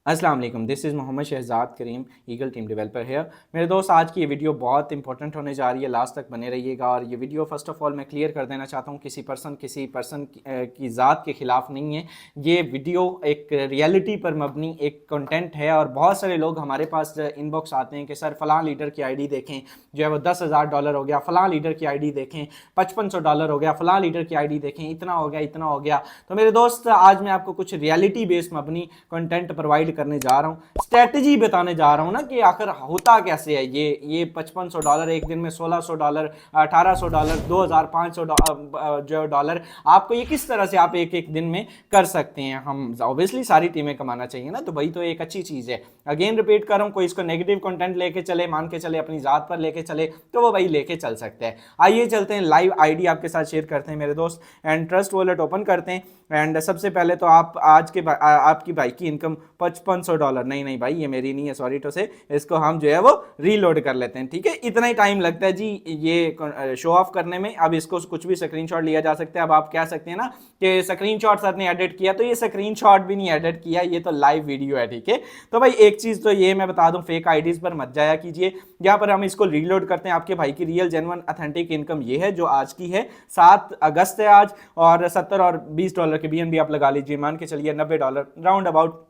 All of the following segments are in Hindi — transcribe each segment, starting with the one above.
अस्सलाम वालेकुम, this is Mohammad Shahzad Karim, eagle team developer है। मेरे दोस्त, आज की ये वीडियो बहुत इंपॉर्टेंट होने जा रही है, लास्ट तक बने रहिएगा। और ये वीडियो फ़र्स्ट ऑफ़ ऑल मैं क्लियर कर देना चाहता हूँ, किसी पर्सन की ज़ात के ख़िलाफ़ नहीं है। ये वीडियो एक रियलिटी पर मबनी एक कंटेंट है। और बहुत सारे लोग हमारे पास इनबॉक्स आते हैं कि सर फ़लाँ लीडर की आई डी देखें, जो है वो $10,000 हो गया, फ़लाँ लीडर की आई डी देखें $5500 हो गया, फ़लाँ लीडर की आई डी देखें इतना हो गया, इतना हो गया। तो मेरे दोस्त, आज मैं आपको कुछ रियलिटी बेस्ड मबनी कंटेंट प्रोवाइड करने जा रहा हूँ, स्ट्रेटजी बताने जा रहा हूँ ना कि आखिर होता कैसे है। ये $5500 एक दिन में $1600, $1800, 2500 जो डॉलर आपको ये किस तरह से आप एक एक दिन में कर सकते हैं। हम ऑब्वियसली सारी टीमें कमाना चाहिए ना, तो भाई तो एक अच्छी चीज़ है। अगेन रिपीट कर रहा हूँ, कोई इसको नेगेटिव कंटेंट लेके चले, मान के चले अपनी ज़ात पर लेके चले, तो वो भाई लेके चल सकते हैं। आइए चलते हैं, लाइव आईडी आपके साथ शेयर करते हैं मेरे दोस्त, एंड ट्रस्ट वॉलेट ओपन करते हैं। एंड सबसे पहले तो आप आपकी भाई की इनकम $5500, नहीं भाई ये मेरी नहीं है, सॉरी टू से, इसको हम जो है वो रीलोड कर लेते हैं। ठीक है, इतना ही टाइम लगता है जी ये शो ऑफ करने में। अब इसको कुछ भी स्क्रीनशॉट लिया जा सकता है। अब आप कह सकते हैं ना कि स्क्रीनशॉट सर ने एडिट किया, तो ये स्क्रीनशॉट भी नहीं एडिट किया, ये तो लाइव वीडियो है। ठीक है, तो भाई एक चीज़ तो ये मैं बता दूं, फेक आईडीज पर मत जाया कीजिए। यहाँ पर हम इसको रीलोड करते हैं। आपके भाई की रियल जेन्युइन ऑथेंटिक इनकम ये है जो आज की है, 7 अगस्त है आज, और $70 और $20 के बीएनबी आप लगा लीजिए, मान के चलिए $90 राउंड अबाउट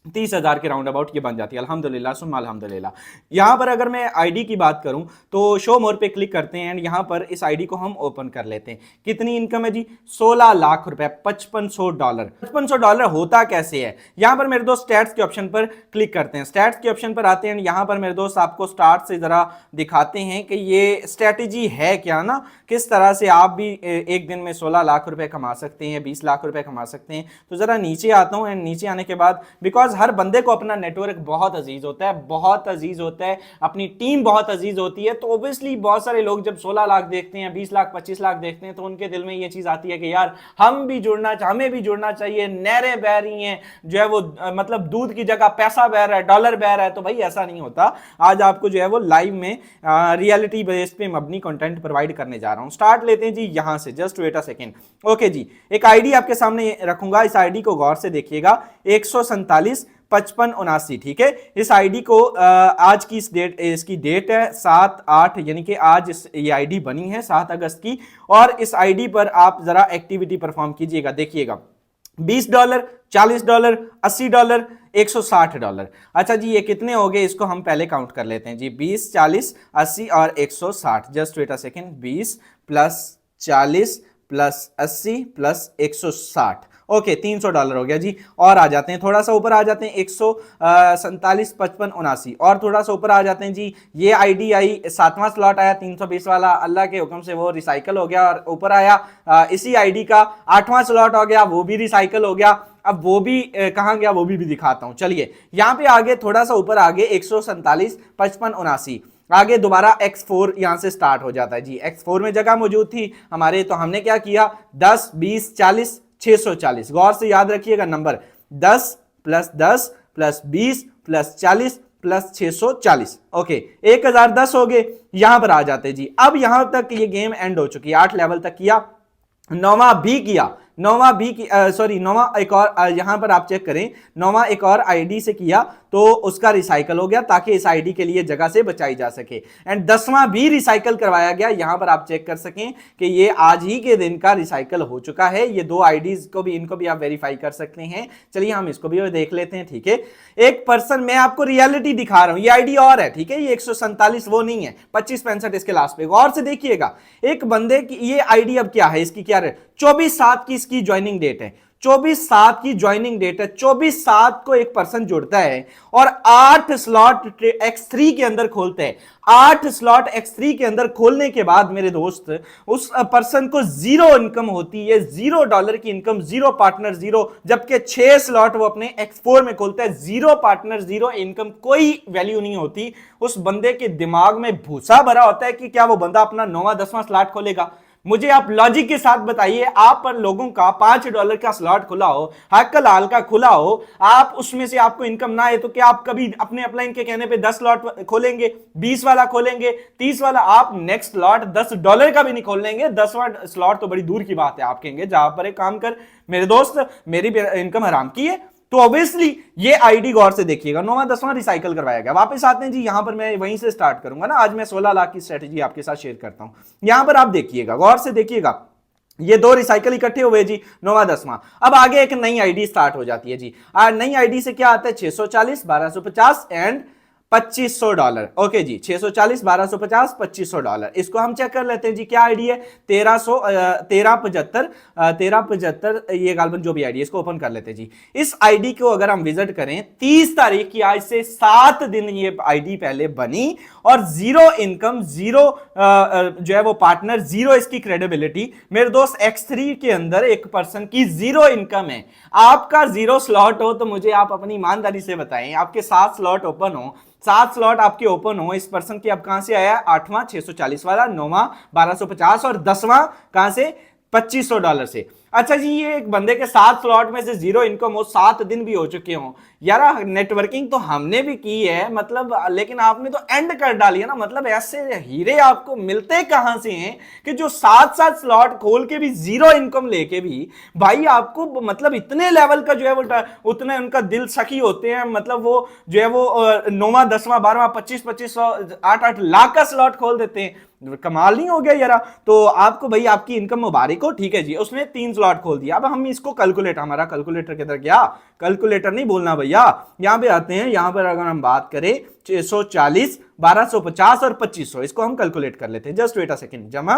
30,000 के राउंड अबाउट ये बन जाती है। अल्हम्दुलिल्लाह सुम्मा अल्हम्दुलिल्लाह। यहाँ पर अगर मैं आईडी की बात करूँ तो शो मोर पे क्लिक करते हैं, एंड यहाँ पर इस आईडी को हम ओपन कर लेते हैं। कितनी इनकम है जी? 16 लाख रुपए, $5500। $5500 होता कैसे है? यहाँ पर मेरे दोस्त स्टैट्स के ऑप्शन पर क्लिक करते हैं। स्टैट्स के ऑप्शन पर आते हैं, यहाँ पर मेरे दोस्त आपको स्टार्ट से जरा दिखाते हैं कि ये स्ट्रैटेजी है क्या ना, किस तरह से आप भी एक दिन में 16 लाख रुपए कमा सकते हैं, 20 लाख रुपए कमा सकते हैं। तो जरा नीचे आता हूँ, एंड नीचे आने के बाद, बिकॉज हर बंदे को अपना नेटवर्क बहुत अजीज होता है, बहुत अजीज होता है, अपनी टीम बहुत अजीज होती है। तो ऑब्वियसली बहुत सारे लोग जब 16 लाख देखते हैं, 20 लाख 25 लाख देखते हैं, तो उनके दिल में ये चीज आती है कि यार हमें भी जुड़ना चाहिए। नहरें बह रही हैं, जो है वो मतलब दूध की जगह पैसा बह रहा है, डॉलर बह रहा है। तो भाई ऐसा नहीं होता। आज आपको जो है वो लाइव में रियलिटी बेस पे मबनी कंटेंट प्रोवाइड करने जा रहा हूं। स्टार्ट लेते हैं जी यहां से, just wait a second. Okay जी, एक आईडी आपके सामने रखूंगा, इस आईडी को गौर से देखिएगा, 147 55 79। ठीक है, इस आईडी को आज की इसकी डेट है 7/8, यानी कि आज ये आईडी बनी है 7 अगस्त की। और इस आईडी पर आप जरा एक्टिविटी परफॉर्म कीजिएगा, देखिएगा $20, $40, $80, $160। अच्छा जी, ये कितने हो गए इसको हम पहले काउंट कर लेते हैं जी। 20, 40, 80 और 160। Just wait a second, 20 + 40 + 80 + 160। Okay, $300 हो गया जी। और आ जाते हैं, थोड़ा सा ऊपर आ जाते हैं, 147 55 79। और थोड़ा सा ऊपर आ जाते हैं जी, ये आईडी आई, 7वां स्लॉट आया 320 वाला, अल्लाह के हुक्म से वो रिसाइकल हो गया। और ऊपर आया इसी आईडी का 8वां स्लॉट हो गया, वो भी रिसाइकल हो गया। अब वो भी कहाँ गया, वो भी दिखाता हूं। चलिए यहाँ पे आगे, थोड़ा सा ऊपर आगे, 147 55 79। आगे दोबारा X4 यहां से स्टार्ट हो जाता है जी। X4 में जगह मौजूद थी हमारे, तो हमने क्या किया, 10 20 40 640। गौर से याद रखिएगा नंबर, 10 + 10 + 20 + 40 + 640। ओके, 1010 हो गए। यहां पर आ जाते जी। अब यहां तक ये गेम एंड हो चुकी है, 8 लेवल तक किया, 9वां भी किया, 9वां एक और यहां पर आप चेक करें, 9वां एक और आईडी से किया तो उसका रिसाइकल हो गया, ताकि इस आईडी के लिए जगह से बचाई जा सके। एंड 10वां भी रिसाइकल करवाया गया, यहां पर आप चेक कर सकें कि ये आज ही के दिन का रिसाइकल हो चुका है। ये 2 आईडीज को भी, इनको भी आप वेरीफाई कर सकते हैं। चलिए हम इसको भी देख लेते हैं। ठीक है, एक पर्सन, मैं आपको रियलिटी दिखा रहा हूं, ये आईडी और है। ठीक है, ये 147 वो नहीं है, 2565 इसके लास्ट पे। गौर से देखिएगा, एक बंदे की ये आईडी अब क्या है, इसकी क्या है, 24/7 की इसकी ज्वाइनिंग डेट है, 24/7 की ज्वाइनिंग डेट है। 24/7 को एक पर्सन जुड़ता है और 8 स्लॉट X3 के अंदर खोलते हैं। 8 स्लॉट X3 के अंदर खोलने के बाद मेरे दोस्त, उस पर्सन को 0 इनकम होती है, $0 की इनकम, 0 पार्टनर 0। जबकि 6 स्लॉट वो अपने X4 में खोलता है, 0 पार्टनर 0 इनकम, कोई वैल्यू नहीं होती। उस बंदे के दिमाग में भूसा भरा होता है कि क्या वो बंदा अपना 9वां 10वां स्लॉट खोलेगा। मुझे आप लॉजिक के साथ बताइए, आप पर लोगों का $5 का स्लॉट खुला हो, हक लाल का खुला हो, आप उसमें से आपको इनकम ना आए, तो क्या आप कभी अपने अपलाइन के कहने पे 10 स्लॉट खोलेंगे, 20 वाला खोलेंगे, 30 वाला? आप नेक्स्ट स्लॉट $10 का भी नहीं खोल लेंगे। 10वां स्लॉट तो बड़ी दूर की बात है। आप कहेंगे जहां पर एक काम कर मेरे दोस्त, मेरी इनकम हराम की है, तो ऑब्वियसली ये आईडी गौर से देखिएगा 9वां 10वां रिसाइकल करवाया गया। वापस आते हैं जी, यहां पर मैं वहीं से स्टार्ट करूंगा ना, आज मैं 16 लाख की स्ट्रेटेजी आपके साथ शेयर करता हूं। यहां पर आप देखिएगा, गौर से देखिएगा, ये दो रिसाइकल इकट्ठे हुए जी 9वां 10वां। अब आगे एक नई आईडी स्टार्ट हो जाती है जी। नई आईडी से क्या आता है, 640 1250 एंड $2500। ओके जी, 640 1250 $2500। इसको हम चेक कर लेते हैं जी, क्या आईडी है, 1375 ये गालबन जो भी आईडी है, इसको ओपन कर लेते हैं जी। इस आईडी को अगर हम विजिट करें 30 तारीख की, आज से 7 दिन ये आईडी पहले बनी और जीरो इनकम, जीरो जो है वो पार्टनर, जीरो इसकी क्रेडिबिलिटी। मेरे दोस्त X3 के अंदर एक पर्सन की जीरो इनकम है। आपका जीरो स्लॉट हो तो मुझे आप अपनी ईमानदारी से बताएं, आपके 7 स्लॉट ओपन हो, 7 स्लॉट आपके ओपन हो, इस पर्सन की अब कहां से आया, 8वां 640 वाला, 9वां 1250 और 10वां कहां से, $2500 से। अच्छा जी, ये एक बंदे के 7 स्लॉट में से जीरो इनकम हो, 7 दिन भी हो चुके हो यार। नेटवर्किंग तो हमने भी की है मतलब, लेकिन आपने तो एंड कर डाली है ना। मतलब ऐसे हीरे आपको मिलते कहां से हैं कि जो 7 स्लॉट खोल के भी जीरो इनकम लेके भी भाई आपको मतलब इतने लेवल का जो है वो उतने उनका दिल सखी होते हैं। मतलब वो जो है वो 9वां 10वां 12वां 2500 8 लाख का स्लॉट खोल देते हैं। कमाल नहीं हो गया यार। तो आपको भाई आपकी इनकम मुबारक हो, ठीक है जी। उसने 3 स्लॉट खोल दिया। अब हम इसको कैलकुलेट, हमारा कैलकुलेटर किधर गया, कैलकुलेटर नहीं बोलना भैया, यहां पे आते हैं। यहां पर अगर हम बात करें 640 1250 और 2500, इसको हम कैलकुलेट कर लेते हैं। जस्ट वेट अ सेकंड, जमा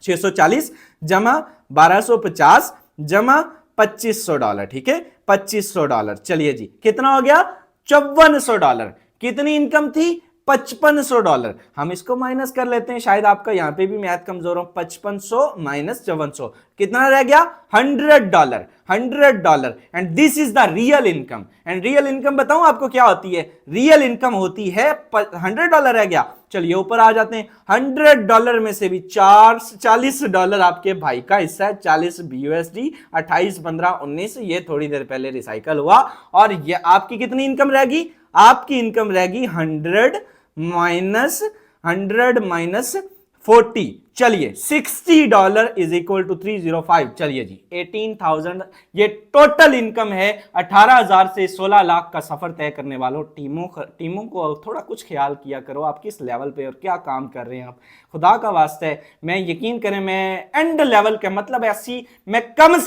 640 जमा 1250 जमा $2500, ठीक है, $2500। चलिए जी, कितना हो गया, $5400। कितनी इनकम थी, $5500। हम इसको माइनस कर लेते हैं, शायद आपका यहां पे भी मैथ कमजोर हो। 5500 माइनस 5400 कितना रह गया, $100। $100 and this is the real income. And real income बताऊं आपको क्या होती है, रियल इनकम होती है $100 रह गया। चलिए ऊपर आ जाते हैं। $100 में से भी $40 आपके भाई का हिस्सा है, 40 BUSD, 28 15 19, ये थोड़ी देर पहले रिसाइकल हुआ। और ये आपकी कितनी इनकम रहेगी, आपकी इनकम रहेगी 100 माइनस 40। चलिए $60 इज इक्वल टू 305। चलिए जी 18,000 ये टोटल इनकम है। 18,000 से 16 लाख का सफर तय करने वालों टीमों को थोड़ा कुछ ख्याल किया करो, आप किस लेवल पे और क्या काम कर रहे हैं आप, खुदा का वास्ता है। मैं यकीन करें, मैं एंड लेवल का मतलब ऐसी, मैं कम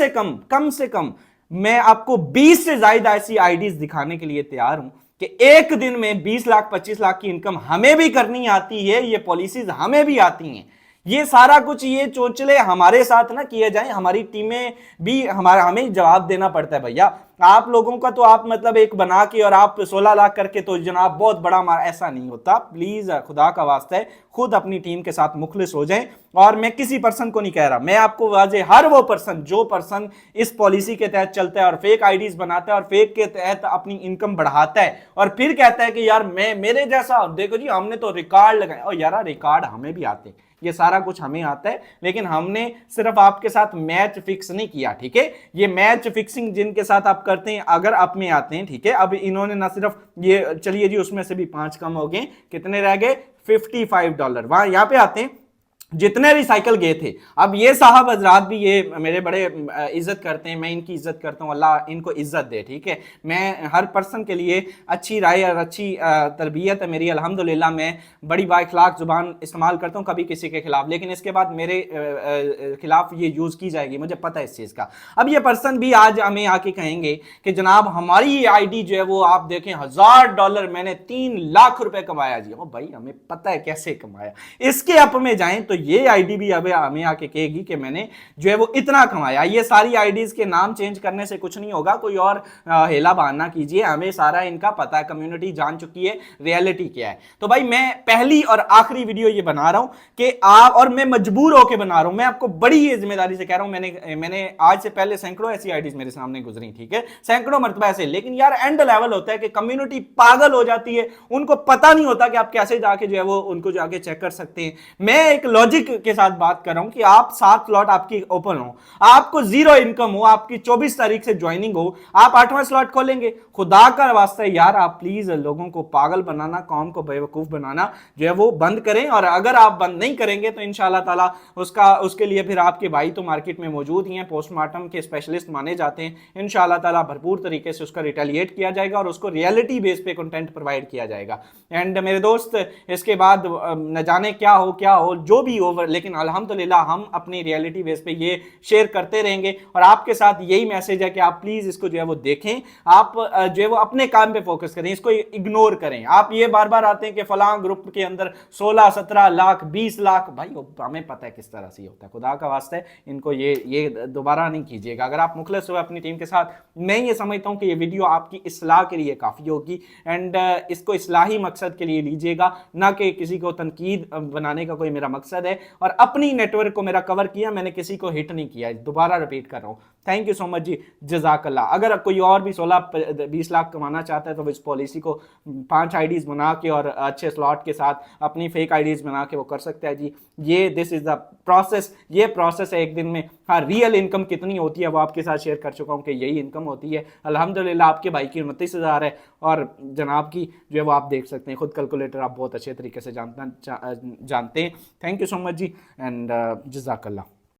से कम मैं आपको 20 से ज्यादा ऐसी आईडीज दिखाने के लिए तैयार हूं कि एक दिन में 20 लाख 25 लाख की इनकम हमें भी करनी आती है, ये पॉलिसीज हमें भी आती हैं। ये सारा कुछ ये चोचले हमारे साथ ना किए जाए, हमारी टीमें भी हमें जवाब देना पड़ता है भैया। आप लोगों का तो आप मतलब एक बना के और आप 16 लाख करके तो जनाब बहुत बड़ा हमारा, ऐसा नहीं होता। प्लीज खुदा का वास्ता है, खुद अपनी टीम के साथ मुखलिस हो जाएं। और मैं किसी पर्सन को नहीं कह रहा, मैं आपको वाजे, हर वो पर्सन जो पर्सन इस पॉलिसी के तहत चलता है और फेक आईडीज बनाता है और फेक के तहत अपनी इनकम बढ़ाता है और फिर कहता है कि यार मैं मेरे जैसा, देखो जी हमने तो रिकॉर्ड लगाए। और यार रिकॉर्ड हमें भी आते हैं, ये सारा कुछ हमें आता है, लेकिन हमने सिर्फ आपके साथ मैच फिक्स नहीं किया, ठीक है। ये मैच फिक्सिंग जिनके साथ आप करते हैं, अगर आप में आते हैं, ठीक है। अब इन्होंने ना सिर्फ ये, चलिए जी उसमें से भी 5 कम हो गए, कितने रह गए, $55। वहां यहां पे आते हैं जितने रिसाइकल गए थे। अब ये साहब हजरात भी ये मेरे बड़े इज्जत करते हैं, मैं इनकी इज्जत करता हूँ, अल्लाह इनको इज्जत दे, ठीक है। मैं हर पर्सन के लिए अच्छी राय और अच्छी तरबियत है मेरी, अल्हम्दुलिल्लाह। मैं बड़ी बाइखलाक जुबान इस्तेमाल करता हूँ कभी किसी के खिलाफ, लेकिन इसके बाद मेरे खिलाफ ये यूज़ की जाएगी, मुझे पता है इस चीज़ का। अब ये पर्सन भी आज हमें आके कहेंगे कि जनाब हमारी आई जो है वो आप देखें $1000 मैंने 3 लाख रुपए कमाया जी। ओ भाई हमें पता है कैसे कमाया, इसके अप में जाएं तो ये आईडी भी अब हमें आके कहेगी कि मैंने जो है वो इतना कमाया। ये सारी आईडीज के नाम चेंज करने से कुछ नहीं होगा, कोई और हेला बहाना कीजिए, हमें सारा इनका पता है, कम्युनिटी जान चुकी है रियलिटी क्या है। तो भाई मैं पहली और आखिरी वीडियो ये बना रहा हूं कि आप, और मैं मजबूर होकर बना रहा हूं, मैं आपको बड़ी ये जिम्मेदारी से कह रहा हूं। मैंने आज से पहले सैकड़ों ऐसी आईडीज मेरे सामने गुजरी, ठीक है, सैकड़ों मरतबा ऐसे, लेकिन यार एंड लेवल होता है कि कम्युनिटी पागल हो जाती है, उनको पता नहीं होता कि आप कैसे जाके जो है वो उनको जाके चेक कर सकते हैं। मैं एक लॉजिक के साथ बात कर रहा हूं कि आप 7 स्लॉट आपकी ओपन हो, आपको जीरो इनकम हो, आपकी 24 तारीख से ज्वाइनिंग हो, आप 8वां स्लॉट खोलेंगे। खुदा का वास्ता है यार, आप प्लीज लोगों को पागल बनाना, कौम को बेवकूफ बनाना जो है वो बंद करें। और अगर आप बंद नहीं करेंगे तो इंशाल्लाह ताला उसके लिए फिर आपके भाई तो मार्केट में मौजूद ही हैं, पोस्टमार्टम के स्पेशलिस्ट माने जाते हैं। इंशाल्लाह ताला भरपूर तरीके से उसका रिटेलिएट किया जाएगा और उसको रियलिटी बेस पे कंटेंट प्रोवाइड किया जाएगा। एंड मेरे दोस्त, इसके बाद न जाने क्या हो जो भी हो, लेकिन अल्हम्दुलिल्लाह हम अपनी रियलिटी बेस पे ये शेयर करते रहेंगे। और आपके साथ यही मैसेज है कि आप प्लीज इसको जो है वो देखें, आप जो है वो अपने काम पे फोकस करें, इसको इग्नोर करें। आप ये बार बार आते हैं कि फलां ग्रुप के अंदर 16 17 लाख 20 लाख, भाई हमें पता है किस तरह से होता है, खुदा का वास्ता है इनको ये दोबारा नहीं कीजिएगा। अगर आप मुखलिस हो अपनी टीम के साथ, मैं ये समझता हूं कि ये वीडियो आपकी इस्लाह के लिए काफी होगी। एंड इसको इस्लाही मकसद के लिए लीजिएगा, ना कि किसी को तनकीद बनाने का कोई मेरा मकसद है। और अपनी नेटवर्क को मेरा कवर किया, मैंने किसी को हिट नहीं किया, दोबारा रिपीट कर रहा हूं। थैंक यू सो मच जी, जजाकल्ला। अगर कोई और भी 16-20 लाख कमाना चाहता है तो इस पॉलिसी को 5 आईडीज बना के और अच्छे स्लॉट के साथ अपनी फेक आईडीज बना के वो कर सकता है जी। ये दिस इज द प्रोसेस, ये प्रोसेस है एक दिन में। हाँ, रियल इनकम कितनी होती है वो आपके साथ शेयर कर चुका हूँ कि यही इनकम होती है। अल्हम्दुलिल्लाह आपके भाई की 29,000 है और जनाब की जो है वो आप देख सकते हैं, खुद कैलकुलेटर आप बहुत अच्छे तरीके से जानते हैं। थैंक यू सो मच जी, एंड जज़ाकल्लाह।